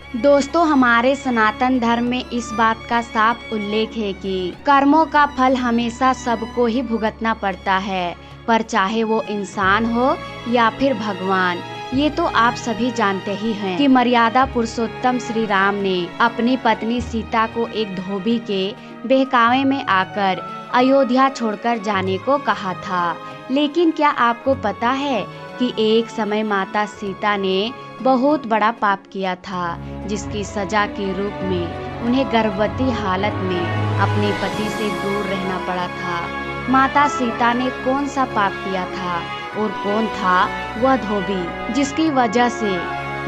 दोस्तों, हमारे सनातन धर्म में इस बात का साफ उल्लेख है कि कर्मों का फल हमेशा सबको ही भुगतना पड़ता है, पर चाहे वो इंसान हो या फिर भगवान। ये तो आप सभी जानते ही हैं कि मर्यादा पुरुषोत्तम श्री राम ने अपनी पत्नी सीता को एक धोबी के बहकावे में आकर अयोध्या छोड़कर जाने को कहा था। लेकिन क्या आपको पता है कि एक समय माता सीता ने बहुत बड़ा पाप किया था, जिसकी सजा के रूप में उन्हें गर्भवती हालत में अपने पति से दूर रहना पड़ा था। माता सीता ने कौन सा पाप किया था और कौन था वह धोबी जिसकी वजह से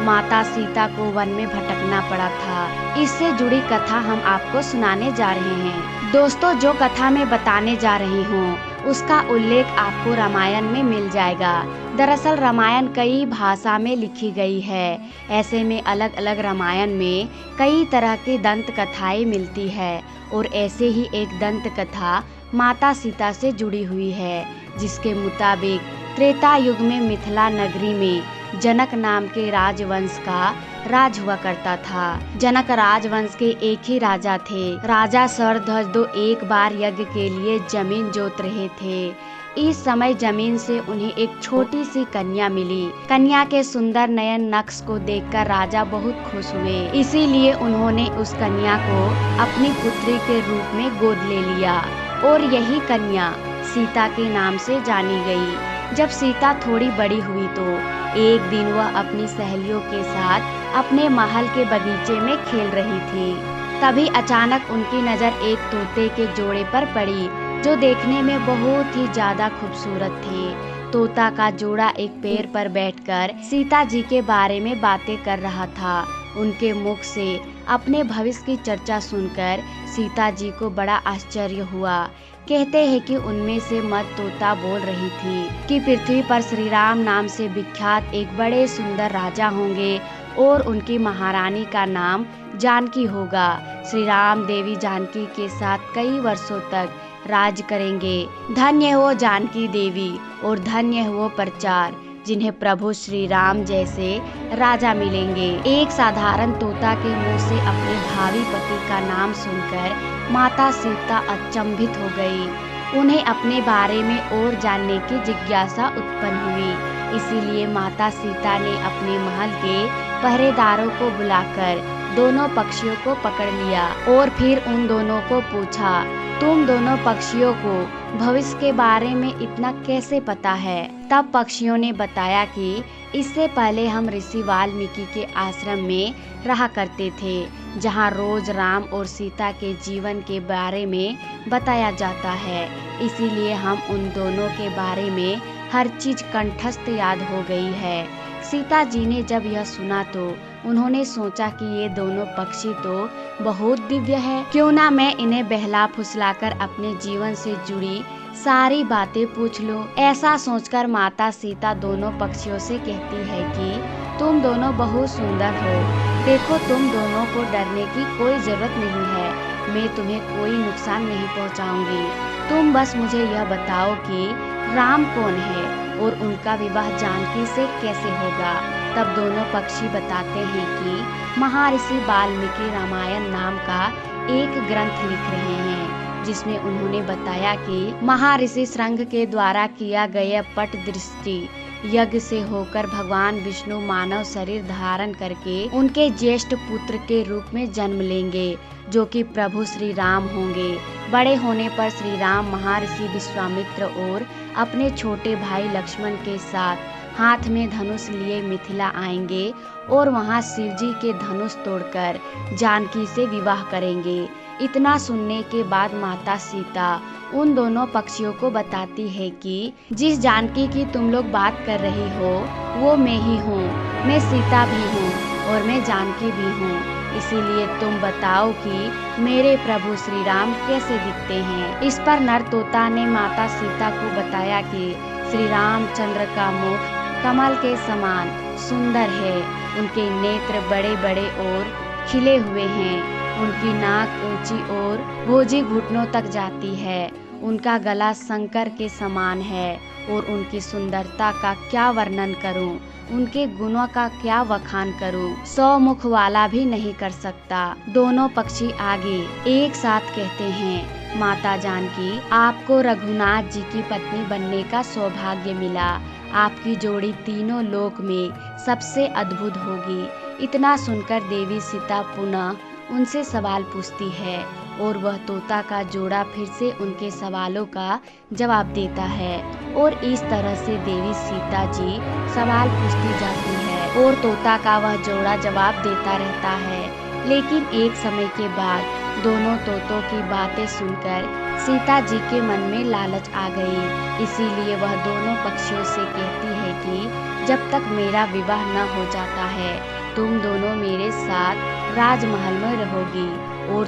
माता सीता को वन में भटकना पड़ा था? इससे जुड़ी कथा हम आपको सुनाने जा रहे हैं। दोस्तों, जो कथा मैं बताने जा रही हूँ उसका उल्लेख आपको रामायण में मिल जाएगा। दरअसल रामायण कई भाषा में लिखी गई है। ऐसे में अलग अलग रामायण में कई तरह की दंत कथाएं मिलती है और ऐसे ही एक दंत कथा माता सीता से जुड़ी हुई है, जिसके मुताबिक त्रेता युग में मिथिला नगरी में जनक नाम के राजवंश का राज हुआ करता था। जनक राजवंश के एक ही राजा थे। राजा स्वर्ध्वज दो एक बार यज्ञ के लिए जमीन जोत रहे थे। इस समय जमीन से उन्हें एक छोटी सी कन्या मिली। कन्या के सुंदर नयन नक्श को देखकर राजा बहुत खुश हुए, इसीलिए उन्होंने उस कन्या को अपनी पुत्री के रूप में गोद ले लिया और यही कन्या सीता के नाम से जानी गई। जब सीता थोड़ी बड़ी हुई तो एक दिन वह अपनी सहेलियों के साथ अपने महल के बगीचे में खेल रही थी। तभी अचानक उनकी नज़र एक तोते के जोड़े पर पड़ी, जो देखने में बहुत ही ज्यादा खूबसूरत थे। तोता का जोड़ा एक पेड़ पर बैठकर सीता जी के बारे में बातें कर रहा था। उनके मुख से अपने भविष्य की चर्चा सुनकर सीता जी को बड़ा आश्चर्य हुआ। कहते हैं कि उनमें से मद तोता बोल रही थी कि पृथ्वी पर श्री राम नाम से विख्यात एक बड़े सुंदर राजा होंगे और उनकी महारानी का नाम जानकी होगा। श्री राम देवी जानकी के साथ कई वर्षों तक राज करेंगे। धन्य हो जानकी देवी और धन्य हो प्रचार, जिन्हें प्रभु श्री राम जैसे राजा मिलेंगे। एक साधारण तोता के मुंह से अपने भावी पति का नाम सुनकर माता सीता अचंभित हो गई। उन्हें अपने बारे में और जानने की जिज्ञासा उत्पन्न हुई। इसीलिए माता सीता ने अपने महल के पहरेदारों को बुलाकर दोनों पक्षियों को पकड़ लिया और फिर उन दोनों को पूछा, तुम दोनों पक्षियों को भविष्य के बारे में इतना कैसे पता है? तब पक्षियों ने बताया कि इससे पहले हम ऋषि वाल्मीकि के आश्रम में रहा करते थे, जहाँ रोज राम और सीता के जीवन के बारे में बताया जाता है। इसीलिए हम उन दोनों के बारे में हर चीज कंठस्थ याद हो गई है। सीता जी ने जब यह सुना तो उन्होंने सोचा कि ये दोनों पक्षी तो बहुत दिव्य है, क्यों ना मैं इन्हें बहला फुसलाकर अपने जीवन से जुड़ी सारी बातें पूछ लूं। ऐसा सोचकर माता सीता दोनों पक्षियों से कहती है कि तुम दोनों बहुत सुंदर हो। देखो, तुम दोनों को डरने की कोई जरूरत नहीं है। मैं तुम्हें कोई नुकसान नहीं पहुंचाऊंगी। तुम बस मुझे यह बताओ कि राम कौन है और उनका विवाह जानकी से कैसे होगा। तब दोनों पक्षी बताते हैं कि महर्षि वाल्मीकि रामायण नाम का एक ग्रंथ लिख रहे हैं, जिसमें उन्होंने बताया कि महर्षि श्रंग के द्वारा किया गया पट दृष्टि यज्ञ से होकर भगवान विष्णु मानव शरीर धारण करके उनके ज्येष्ठ पुत्र के रूप में जन्म लेंगे, जो कि प्रभु श्री राम होंगे। बड़े होने पर श्री राम महर्षि विश्वामित्र और अपने छोटे भाई लक्ष्मण के साथ हाथ में धनुष लिए मिथिला आएंगे और वहां शिव जी के धनुष तोड़कर जानकी से विवाह करेंगे। इतना सुनने के बाद माता सीता उन दोनों पक्षियों को बताती है कि जिस जानकी की तुम लोग बात कर रही हो वो मैं ही हूँ। मैं सीता भी हूँ और मैं जानकी भी हूँ। इसीलिए तुम बताओ कि मेरे प्रभु श्री राम कैसे दिखते हैं। इस पर नर तोता ने माता सीता को बताया कि श्री रामचंद्र का मुख कमल के समान सुंदर है। उनके नेत्र बड़े बड़े और खिले हुए हैं। उनकी नाक ऊंची और भोजी घुटनों तक जाती है। उनका गला शंकर के समान है और उनकी सुंदरता का क्या वर्णन करूं। उनके गुणों का क्या बखान करूं, 100 मुख वाला भी नहीं कर सकता। दोनों पक्षी आगे एक साथ कहते हैं, माता जानकी, आपको रघुनाथ जी की पत्नी बनने का सौभाग्य मिला। आपकी जोड़ी तीनों लोक में सबसे अद्भुत होगी। इतना सुनकर देवी सीता पुनः उनसे सवाल पूछती है और वह तोता का जोड़ा फिर से उनके सवालों का जवाब देता है। और इस तरह से देवी सीता जी सवाल पूछती जाती है और तोता का वह जोड़ा जवाब देता रहता है। लेकिन एक समय के बाद दोनों तोतों की बातें सुनकर सीता जी के मन में लालच आ गई। इसीलिए वह दोनों पक्षियों से कहती है कि जब तक मेरा विवाह न हो जाता है, तुम दोनों मेरे साथ राजमहल में रहोगी और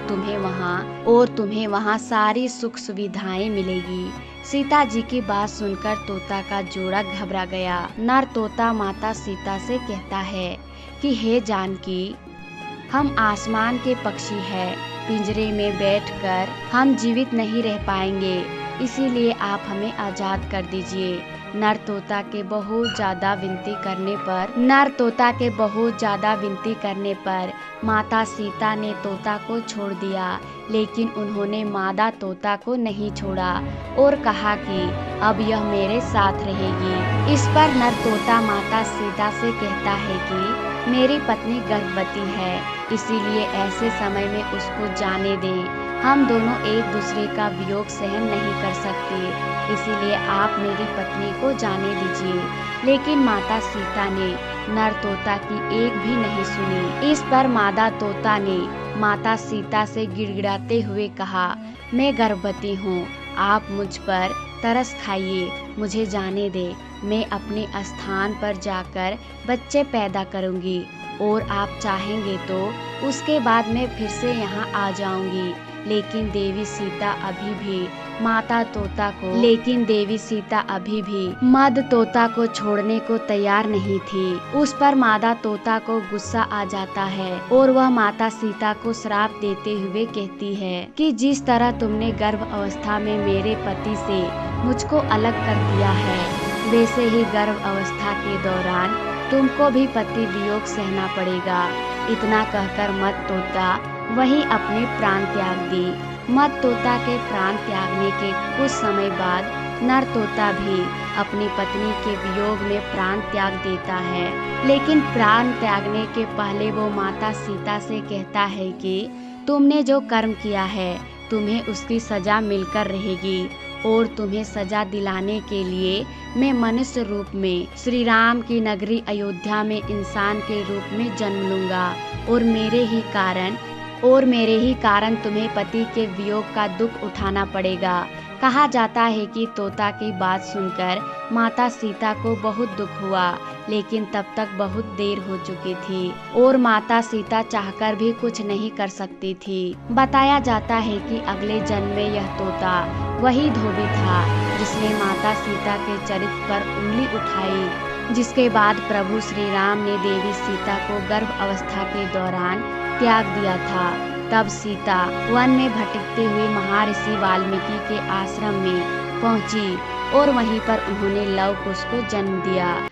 तुम्हें वहाँ सारी सुख सुविधाएं मिलेगी। सीता जी की बात सुनकर तोता का जोड़ा घबरा गया। नर तोता माता सीता से कहता है कि हे जानकी, हम आसमान के पक्षी हैं, पिंजरे में बैठकर हम जीवित नहीं रह पाएंगे, इसीलिए आप हमें आजाद कर दीजिए। नर तोता के बहुत ज्यादा विनती करने पर माता सीता ने तोता को छोड़ दिया, लेकिन उन्होंने मादा तोता को नहीं छोड़ा और कहा कि अब यह मेरे साथ रहेगी। इस पर नर तोता माता सीता से कहता है कि मेरी पत्नी गर्भवती है, इसीलिए ऐसे समय में उसको जाने दें। हम दोनों एक दूसरे का वियोग सहन नहीं कर सकते, इसीलिए आप मेरी पत्नी को जाने दीजिए। लेकिन माता सीता ने नर तोता की एक भी नहीं सुनी। इस पर मादा तोता ने माता सीता से गिड़गिड़ाते हुए कहा, मैं गर्भवती हूँ, आप मुझ पर तरस खाइए, मुझे जाने दे। मैं अपने स्थान पर जाकर बच्चे पैदा करूँगी और आप चाहेंगे तो उसके बाद मैं फिर से यहाँ आ जाऊंगी। लेकिन देवी सीता अभी भी मद तोता को छोड़ने को तैयार नहीं थी। उस पर मादा तोता को गुस्सा आ जाता है और वह माता सीता को श्राप देते हुए कहती है कि जिस तरह तुमने गर्भ अवस्था में मेरे पति से मुझको अलग कर दिया है, वैसे ही गर्भ अवस्था के दौरान तुमको भी पति वियोग सहना पड़ेगा। इतना कहकर मद तोता वहीं अपने प्राण त्याग दी। मद तोता के प्राण त्यागने के कुछ समय बाद नर तोता भी अपनी पत्नी के वियोग में प्राण त्याग देता है। लेकिन प्राण त्यागने के पहले वो माता सीता से कहता है कि तुमने जो कर्म किया है, तुम्हें उसकी सजा मिलकर रहेगी और तुम्हें सजा दिलाने के लिए मैं मनुष्य रूप में श्री राम की नगरी अयोध्या में इंसान के रूप में जन्म लूंगा और मेरे ही कारण तुम्हें पति के वियोग का दुख उठाना पड़ेगा। कहा जाता है कि तोता की बात सुनकर माता सीता को बहुत दुख हुआ, लेकिन तब तक बहुत देर हो चुकी थी और माता सीता चाहकर भी कुछ नहीं कर सकती थी। बताया जाता है कि अगले जन्म में यह तोता वही धोबी था जिसने माता सीता के चरित्र पर उंगली उठाई, जिसके बाद प्रभु श्री राम ने देवी सीता को गर्भ अवस्था के दौरान त्याग दिया था। तब सीता वन में भटकते हुए महर्षि वाल्मीकि के आश्रम में पहुंची और वहीं पर उन्होंने लव कुश को जन्म दिया।